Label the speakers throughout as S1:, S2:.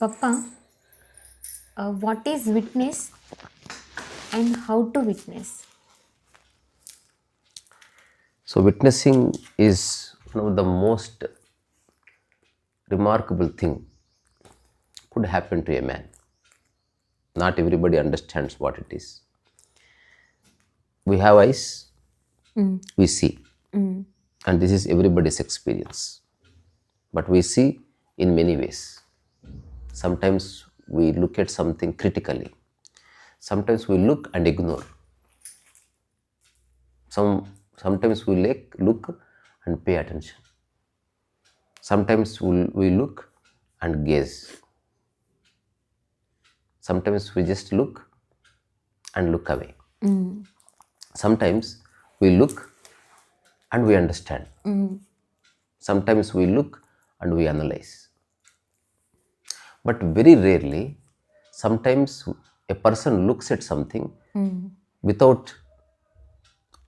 S1: Papa, what is witness and how to witness?
S2: So, witnessing is one of the most remarkable thing could happen to a man. Not everybody understands what it is. We have eyes, we see, and this is everybody's experience. But we see in many ways. Sometimes we look at something critically. Sometimes we look and ignore. Sometimes we look and pay attention. Sometimes we look and gaze. Sometimes we just look and look away. Sometimes we look and we understand. Sometimes we look and we analyze. But very rarely, sometimes a person looks at something without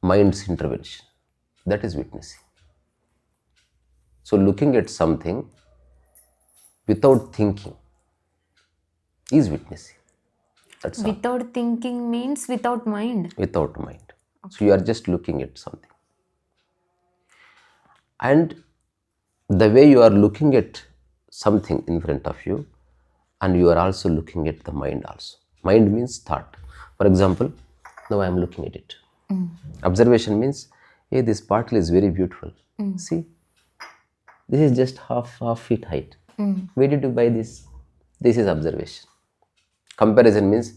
S2: mind's intervention. That is witnessing. So, looking at something without thinking is witnessing. That's all.
S1: Without thinking means without mind.
S2: Without mind. So, you are just looking at something. And the way you are looking at something in front of you, and you are also looking at the mind also. Mind means thought. For example, now I am looking at it. Observation means, hey, this bottle is very beautiful. See, this is just half feet height. Where did you buy this? This is observation. Comparison means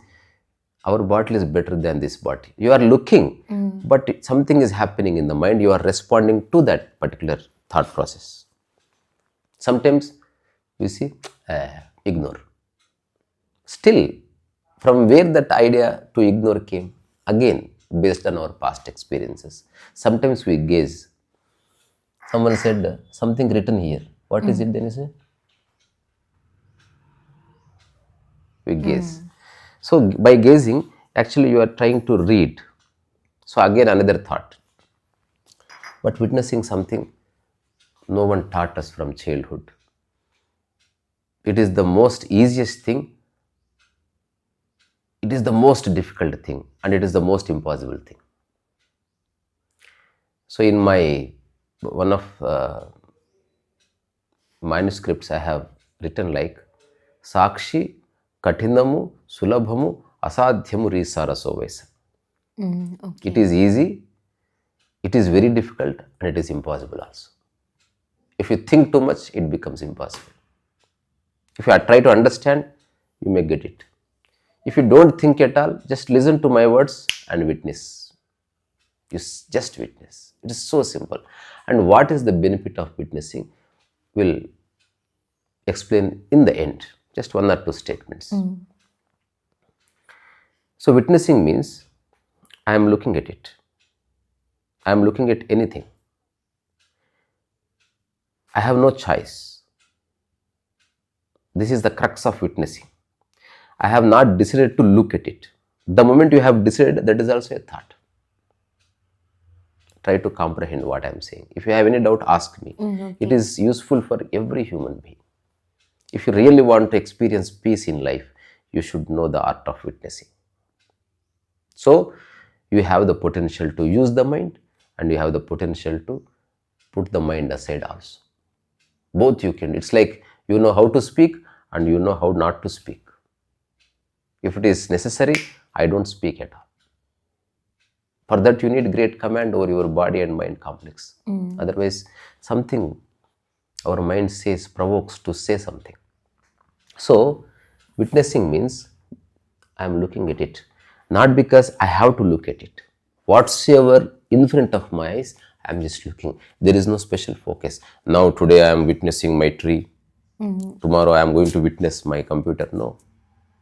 S2: our bottle is better than this bottle. You are looking, but something is happening in the mind. You are responding to that particular thought process. Sometimes we see, ignore. Still, from where that idea to ignore came? Again, based on our past experiences. Sometimes we gaze. Someone said something written here. What is it? Then you say, we gaze. So, by gazing, actually you are trying to read. So, again, another thought. But witnessing something no one taught us from childhood. It is the most easiest thing. It is the most difficult thing, and it is the most impossible thing. So, in my one of manuscripts, I have written like Sakshi Kathinamu Sulabhamu Asadhyamu Risaraso Vaisa.
S1: Okay.
S2: It is easy, it is very difficult, and it is impossible also. If you think too much, it becomes impossible. If you try to understand, you may get it. If you don't think at all, just listen to my words and witness. You just witness. It is so simple. And what is the benefit of witnessing? We'll explain in the end. Just one or two statements. So, witnessing means I am looking at it. I am looking at anything. I have no choice. This is the crux of witnessing. I have not decided to look at it. The moment you have decided, that is also a thought. Try to comprehend what I am saying. If you have any doubt, ask me.
S1: Okay.
S2: It is useful for every human being. If you really want to experience peace in life, you should know the art of witnessing. So, you have the potential to use the mind, and you have the potential to put the mind aside also. Both you can. It's like you know how to speak and you know how not to speak. If it is necessary, I don't speak at all. For that, you need great command over your body and mind complex. Otherwise, something our mind says provokes to say something. So, witnessing means I am looking at it, not because I have to look at it. Whatsoever in front of my eyes, I am just looking. There is no special focus. Now, today I am witnessing my tree. Tomorrow I am going to witness my computer. No.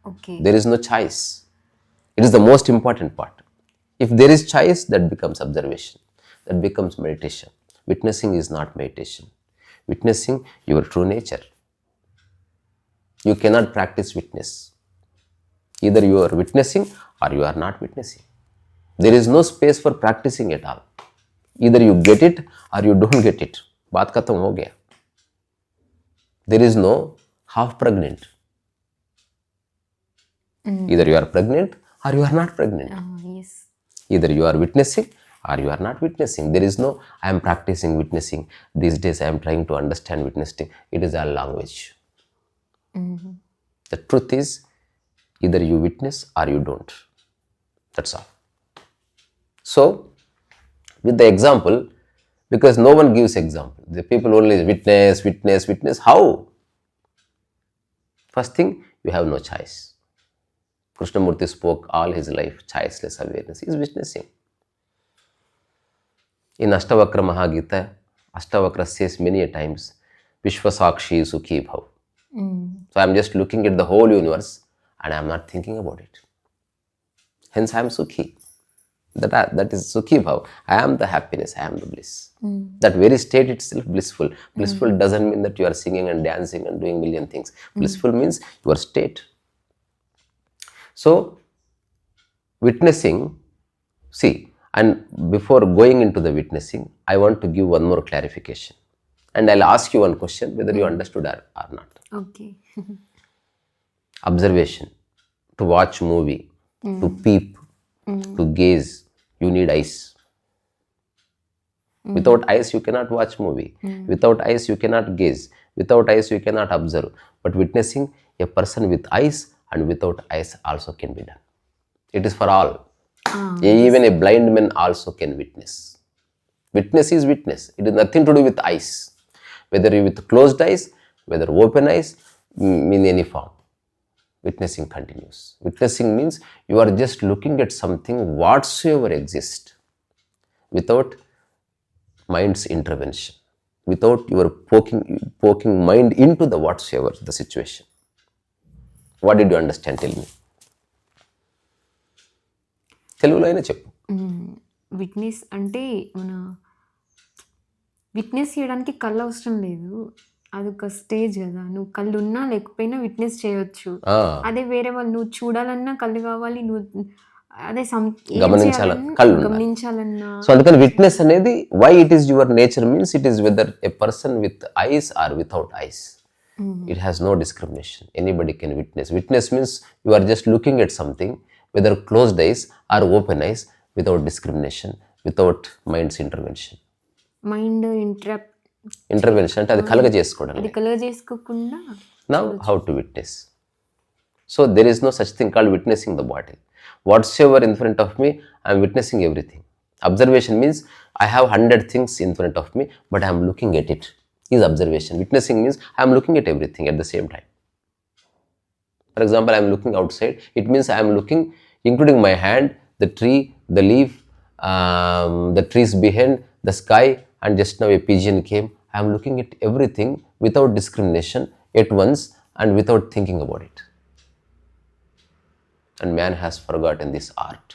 S1: Okay.
S2: There is no choice. It is the most important part. If there is choice, that becomes observation. That becomes meditation. Witnessing is not meditation. Witnessing your true nature. You cannot practice witness. Either you are witnessing or you are not witnessing. There is no space for practicing at all. Either you get it or you don't get it. बात खत्म हो गया. There is no half pregnant. Either you are pregnant or you are not pregnant.
S1: Yes.
S2: Either you are witnessing or you are not witnessing. There is no, I am practicing witnessing. These days I am trying to understand witnessing. It is a language. The truth is, either you witness or you don't. That's all. So, with the example, because no one gives example. The people only witness, witness, witness. How? First thing, you have no choice. Krishnamurti spoke all his life, choiceless awareness. He is witnessing. In Ashtavakra Mahagita, Ashtavakra says many a times, Vishwasakshi Sukhi Bhav. So I am just looking at the whole universe and I am not thinking about it. Hence I am Sukhi. That is Sukhi Bhav. I am the happiness, I am the bliss. That very state itself blissful. Blissful doesn't mean that you are singing and dancing and doing million things. Blissful means your state. So, witnessing, see, and before going into the witnessing, I want to give one more clarification. And I'll ask you one question whether you understood or not.
S1: Okay.
S2: Observation, to watch movie, to peep, to gaze, you need eyes. Without eyes, you cannot watch movie. Without eyes, you cannot gaze. Without eyes, you cannot observe. But witnessing, a person with eyes and without eyes also can be done. It is for all. Even a blind man also can witness. Witness is witness. It is nothing to do with eyes. Whether you with closed eyes, whether open eyes, in any form. Witnessing continues. Witnessing means you are just looking at something whatsoever exists without mind's intervention, without your poking mind into the whatsoever the situation. What did you understand? Tell me. తెలుగులో అయినా చెప్పు.
S1: Witness అంటే మన witness చేయడానికి కళ్ళు అవసరం లేదు, అదొక స్టేజ్ కదా. నువ్వు కళ్ళు ఉన్నా లేకపోయినా విట్నెస్ చేయొచ్చు. అదే వేరే వాళ్ళు నువ్వు చూడాలన్నా కళ్ళు కావాలి, నువ్వు అదే గమనించాలన్నా.
S2: సో అందుకని విట్నెస్ అనేది why it is your nature means it is whether a person with eyes or without eyes. It has no discrimination. Anybody can witness. Witness means you are just looking at something, whether closed eyes or open eyes, without discrimination, without mind's intervention.
S1: Mind
S2: Intervention అంటే అది కలగ చేసుకోవడం.
S1: అది colour చేసుకోకుండా.
S2: Now how to witness? So there is no such thing called witnessing the bottle. Whatsoever in front of me, I am witnessing everything. Observation means I have 100 things in front of me, but I am looking at it. Is observation. Witnessing means I am looking at everything at the same time. For example, I am looking outside. It means I am looking, including my hand, the tree, the leaf, the trees behind, the sky, and just now a pigeon came. I am looking at everything without discrimination at once and without thinking about it. And man has forgotten this art.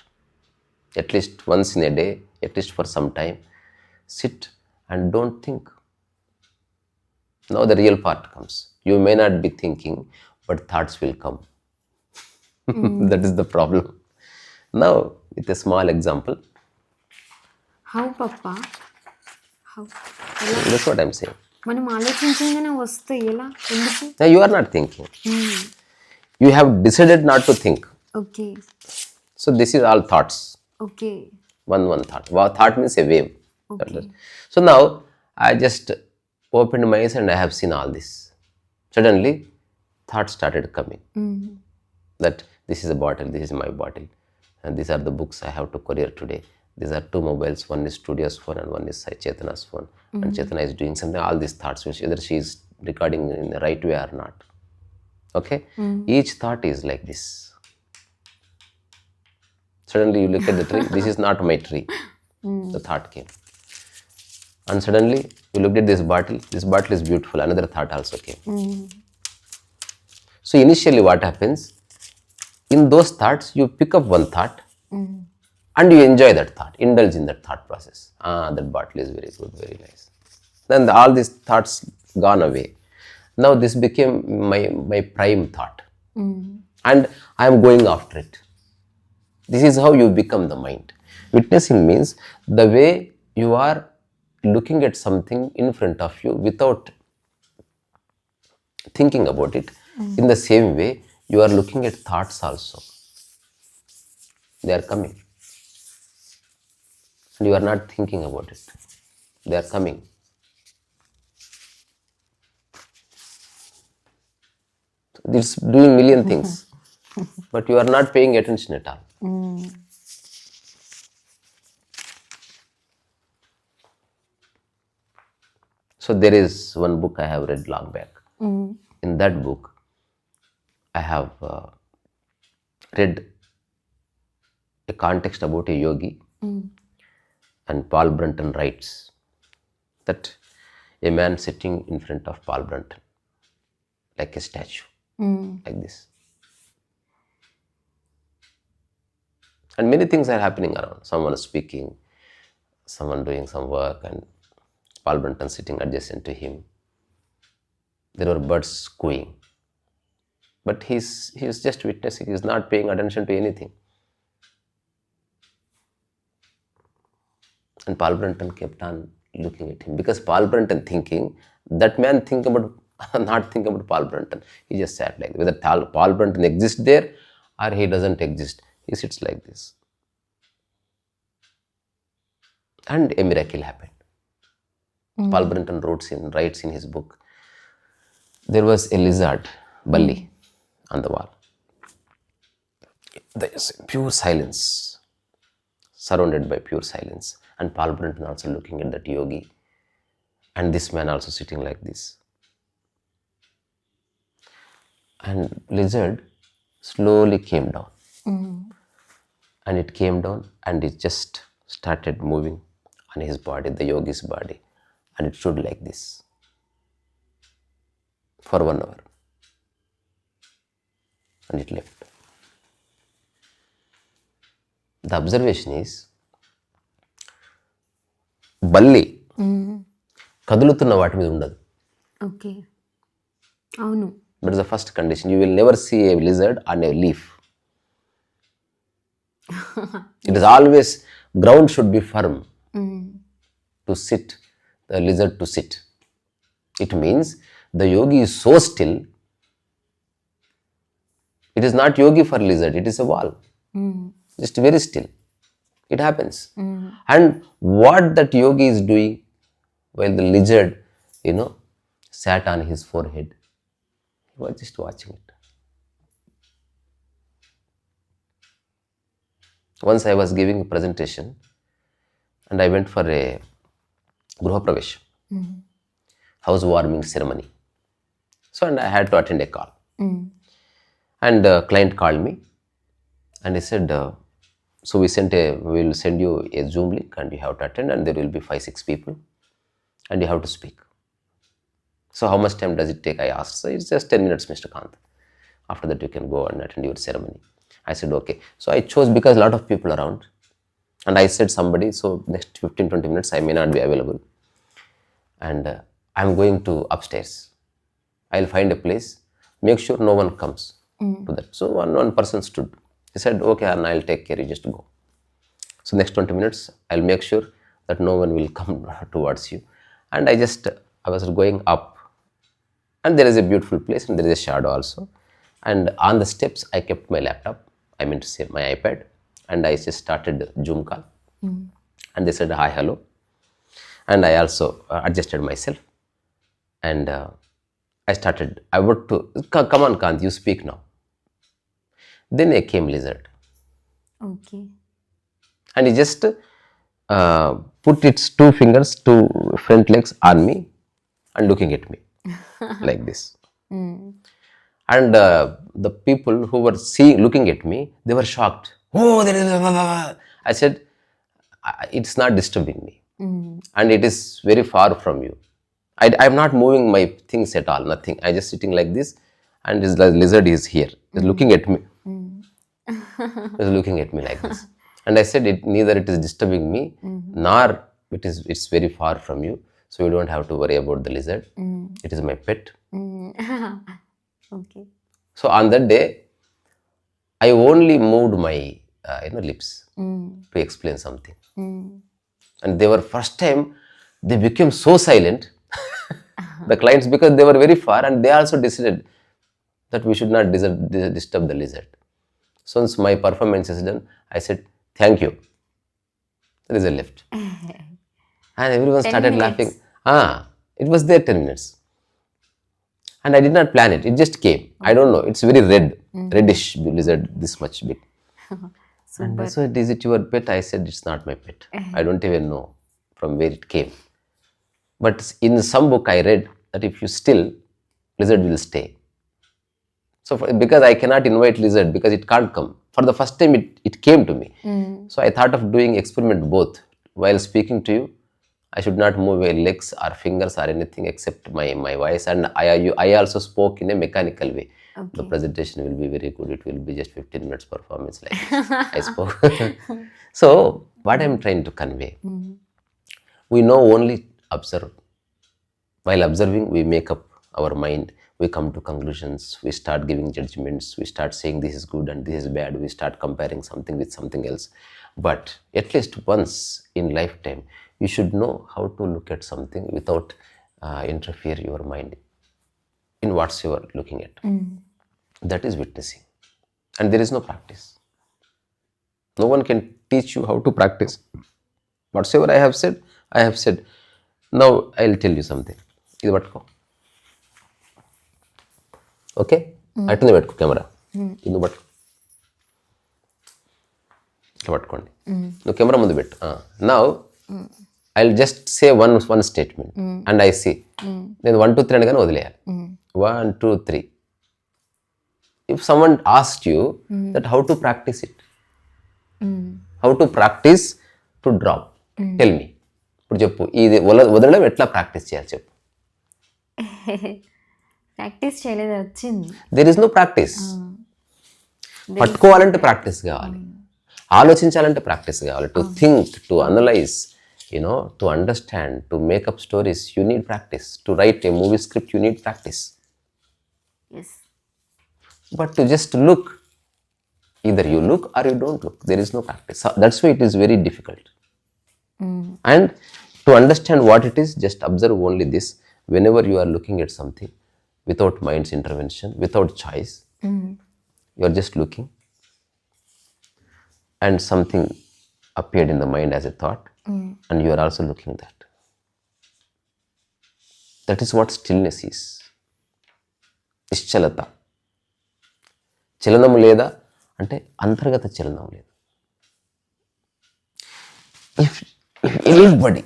S2: At least once in a day, at least for some time, sit and don't think. Now the real part comes. You may not be thinking, but thoughts will come. That is the problem. Now, with a small example.
S1: How, Papa? How?
S2: That's what I'm saying.
S1: మనం ఆలోచించగానే వస్తే ఎలా? ఎందుకు?
S2: Now you are not thinking. You have decided not to think.
S1: Okay.
S2: So this is all thoughts.
S1: Okay.
S2: One thought. Thought means a wave.
S1: Okay.
S2: So now I just opened my eyes and I have seen all this. Suddenly, thoughts started coming. That this is a bottle, this is my bottle, and these are the books I have to courier today. These are two mobiles, one is Studio's phone and one is Chetana's phone. And Chetana is doing something, all these thoughts, which either she is recording in the right way or not. Okay? Each thought is like this. Suddenly you look at the tree, this is not my tree. The thought came. And suddenly you looked at this bottle is beautiful, another thought also came. So initially what happens, in those thoughts you pick up one thought and you enjoy that thought, indulge in that thought process. That bottle is very good, very nice. Then all these thoughts gone away. Now this became my prime thought. And I am going after it. This is how you become the mind. Witnessing means the way you are looking at something in front of you without thinking about it. In the same way, You are looking at thoughts also. They are coming. And you are not thinking about it. They are coming. It's doing million things. But you are not paying attention at all. So there is one book I have read long back. In that book, I have read a context about a yogi, and Paul Brunton writes that a man sitting in front of Paul Brunton, like a statue, like this. And many things are happening around. Someone is speaking, someone doing some work, and Paul Brunton sitting adjacent to him. There were birds cooing. But he's just witnessing, he's not paying attention to anything. And Paul Brunton kept on looking at him, because Paul Brunton thinking, that man think about, not think about Paul Brunton. He just sat like this. Whether Paul Brunton exists there or he doesn't exist, he sits like this. And a miracle happened. Paul Brunton writes in his book, there was a lizard, Bully, on the wall. There is pure silence, surrounded by pure silence. And Paul Brunton also looking at that yogi, and this man also sitting like this. And lizard slowly came down. And it came down and it just started moving on his body, the yogi's body. And it stood like this for 1 hour. And it left. The observation is, బల్లి కదులుతున్న వాటి మీద ఉండదు.
S1: Okay, అవును.
S2: That is the first condition. You will never see a lizard on a leaf. It is always, ground should be firm to sit, the lizard to sit. It means the yogi is so still. It is not yogi for lizard, it is a wall. Just very still. It happens. And what that yogi is doing while the lizard, sat on his forehead, he was just watching it. Once I was giving a presentation and I went for a Gruha Pravesh, housewarming ceremony. So, and I had to attend a call. And a client called me and he said, so we will send you a Zoom link and you have to attend, and there will be 5-6 people and you have to speak. So how much time does it take? I asked. So it's just 10 minutes, Mr. Kant. After that you can go and attend your ceremony. I said, okay. So I chose, because a lot of people around, and I said somebody, so next 15-20 minutes I may not be available. And I'm going to upstairs. I'll find a place, make sure no one comes to that. So one person stood. He said, okay, and I'll take care, you just go. So next 20 minutes, I'll make sure that no one will come towards you. And I was going up. And there is a beautiful place and there is a shadow also. And on the steps, I kept my laptop, I mean to say my iPad. And I just started Zoom call. And they said, hi, hello. And I also adjusted myself. And I started, I would to, come on Kant, you speak now. Then I came lizard.
S1: Okay.
S2: And he just put its 2 fingers, 2 front legs on me and looking at me like this. And the people who were looking at me, they were shocked. Oh, there is. I said, it's not disturbing me. And it is very far from you. I'm not moving my things at all, nothing. I just sitting like this, and this lizard is here, is looking at me. Is looking at me like this. And I said, neither it is disturbing me, nor it's very far from you. So you don't have to worry about the lizard. It is my pet.
S1: Okay.
S2: So on that day, I only moved my lips to explain something. And they were, first time, they became so silent, the clients, because they were very far and they also decided, that we should not disturb the lizard. So once my performance is done, I said, thank you. The lizard left. And everyone
S1: 10
S2: started
S1: minutes.
S2: laughing. It was there 10 minutes. And I did not plan it. It just came. I don't know. It's very reddish lizard, this much big. And so, is it your pet? I said, it's not my pet. I don't even know from where it came. But in some book I read that if you still, lizard will stay. So because I cannot invite lizard because it can't come. For the first time it came to me. So I thought of doing experiment both. While speaking to you, I should not move my legs or fingers or anything except my voice. And I also spoke in a mechanical way. Okay. The presentation will be very good. It will be just 15 minutes performance like this. I spoke. So what I'm trying to convey, we know only observe. While observing, we make up our mind. We come to conclusions. We start giving judgments. We start saying this is good and this is bad. We start comparing something with something else. But at least once in lifetime, you should know how to look at something without interfere your mind in what you are looking at. That is witnessing. And there is no practice. No one can teach you how to practice. Whatsoever I have said, I have said. Now I will tell you something. ఇది పట్టుకో, okay, అట్లనే పెట్టుకో camera, ఇది పట్టుకో, ఇట్లా పట్టుకోండి, నువ్వు camera ముందు పెట్టు. Now I will just say one statement and I see. నేను 1 2 3 అనగానే వదిలేయాలి. 1 2 3. If someone asked you that how to practise it, how to practise to drop, tell me. ఇప్పుడు చెప్పు, ఇది వదలడం ఎట్లా ప్రాక్టీస్ చేయాలి చెప్పు.
S1: ప్రాక్టీస్ చేయలేదు, వచ్చింది.
S2: There is no practice. పట్టుకోవాలంటే ప్రాక్టీస్ కావాలి, ఆలోచించాలంటే ప్రాక్టీస్ కావాలి. To think, to analyse, to understand, to make up stories, you need practice. To write a movie script, you need practice. But to just look, either you look or you don't look, there is no practice. That's why it is very difficult. And to understand what it is, just observe only this. Whenever you are looking at something without mind's intervention, without choice, you are just looking and something appeared in the mind as a thought, and you are also looking that. That is what stillness is. Nischalata. చలనము లేదా అంటే అంతర్గత చలనం లేదు. If anybody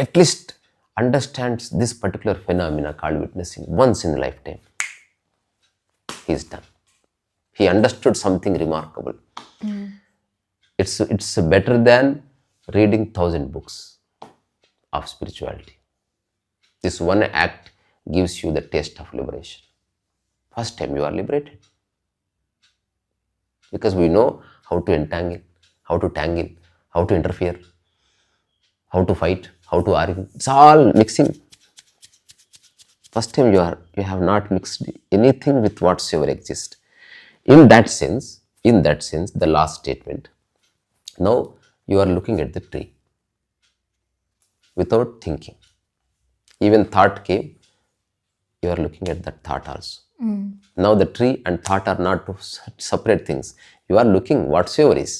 S2: at least understands this particular phenomena called witnessing once in a lifetime, he is done. He understood something remarkable. It's better than reading 1000 books of spirituality. This one act gives you the taste of liberation. First time you are liberated. Because we know how to entangle, how to tangle, how to interfere, how to fight, how to argue. It's all mixing. First time you have not mixed anything with whatsoever exists. In that sense, the last statement. Now you are looking at the tree without thinking. Even thought came, you are looking at that thought also. Now the tree and thought are not two separate things. You are looking whatsoever is.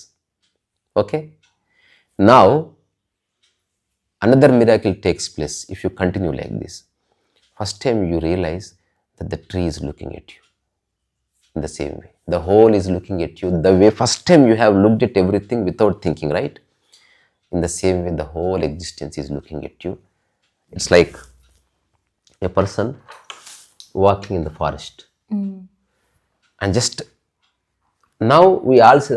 S2: Okay? Now, another miracle takes place if you continue like this. First time you realize that the tree is looking at you in the same way. The whole is looking at you the way first time you have looked at everything without thinking, right? In the same way, the whole existence is looking at you. It's like a person walking in the forest. And just now we all say,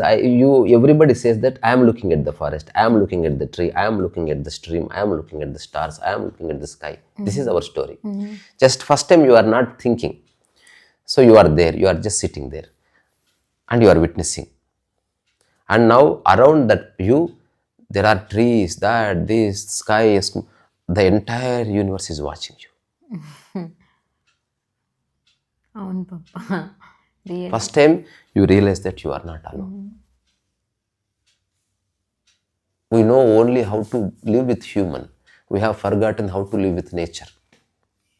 S2: everybody says that I am looking at the forest, I am looking at the tree, I am looking at the stream, I am looking at the stars, I am looking at the sky. This is our story. Just first time you are not thinking. So you are there, you are just sitting there and you are witnessing. And now around that you, there are trees, that, this, sky, the entire universe is watching you.
S1: అవును పాపా.
S2: First time you realize that you are not alone. We know only how to live with human. We have forgotten how to live with nature.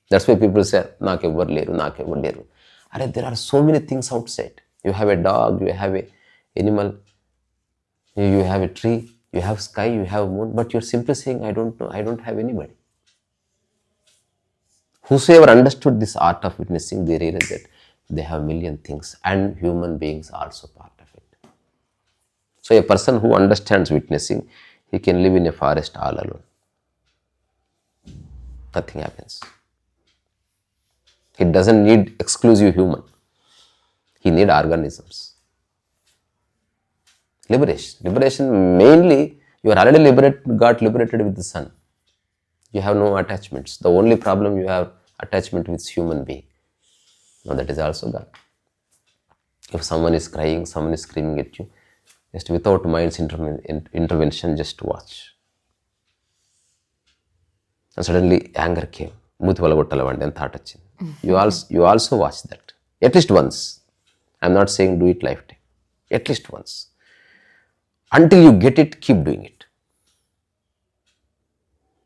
S2: That's why people say, నాకెవ్వరు లేరు. There are so many things outside. You have a dog, you have a animal, you have a tree, you have sky, you have moon, but you're simply saying, I don't know, I don't have anybody. Whosoever understood this art of witnessing, they realize that they have million things, and human beings are also part of it. So a person who understands witnessing, he can live in a forest all alone. Nothing happens. He doesn't need exclusive human. He needs organisms. Liberation mainly, you are already got liberated with the sun. You have no attachments. The only problem you have attachment with human being. Now that is also gone. If someone is crying, someone is screaming at you, just without mind's intervention, just watch. And suddenly anger came. And thought you also watch that. At least once. I'm not saying do it lifetime. At least once. Until you get it, keep doing it.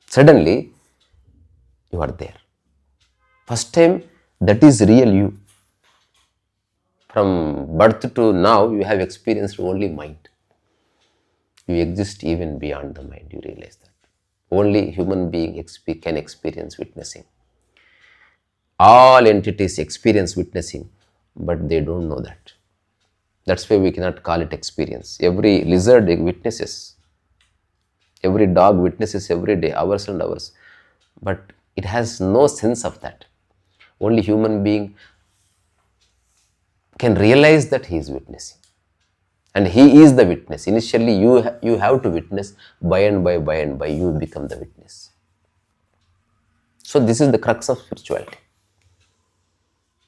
S2: Suddenly, you are there. First time, that is real you. From birth to now, you have experienced only mind. You exist even beyond the mind, you realize that. Only human being can experience witnessing. All entities experience witnessing, but they don't know that. That's why we cannot call it experience. Every lizard witnesses. Every dog witnesses every day, hours and hours. But it has no sense of that. Only human being can realize that he is witnessing. And he is the witness. Initially, you have to witness. By and by, you become the witness. So this is the crux of spirituality.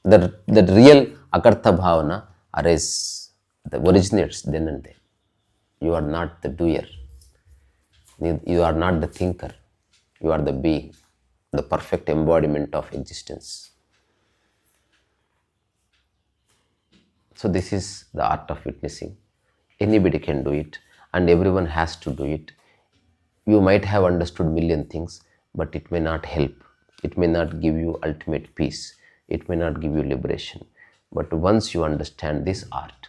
S2: The real akartha bhavana originates then and there. You are not the doer. You are not the thinker. You are the being, the perfect embodiment of existence. So this is the art of witnessing. Anybody can do it, and everyone has to do it. You might have understood million things, but it may not help. It may not give you ultimate peace. It may not give you liberation. But once you understand this art,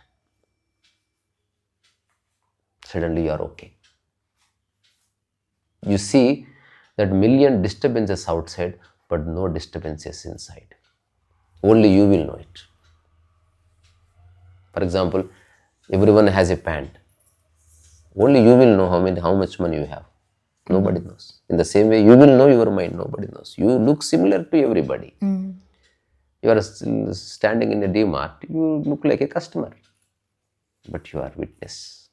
S2: suddenly you are okay. You see that million disturbances outside, but no disturbances inside. Only you will know it. For example, everyone has a pant. Only you will know how much money you have. Nobody knows. In the same way, you will know your mind. Nobody knows. You look similar to everybody. You are standing in a D-Mart. You look like a customer. But you are witness.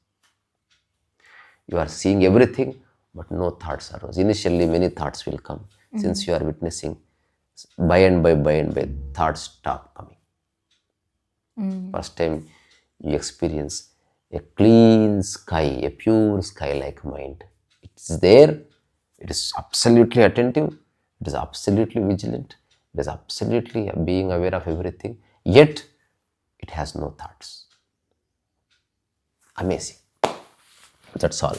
S2: You are seeing everything, but no thoughts arise. Initially, many thoughts will come. Since you are witnessing, by and by, thoughts stop coming. First time you experience a clean sky, a pure sky-like mind. It's there. It is absolutely attentive. It is absolutely vigilant. It is absolutely being aware of everything. Yet, it has no thoughts. Amazing. That's all.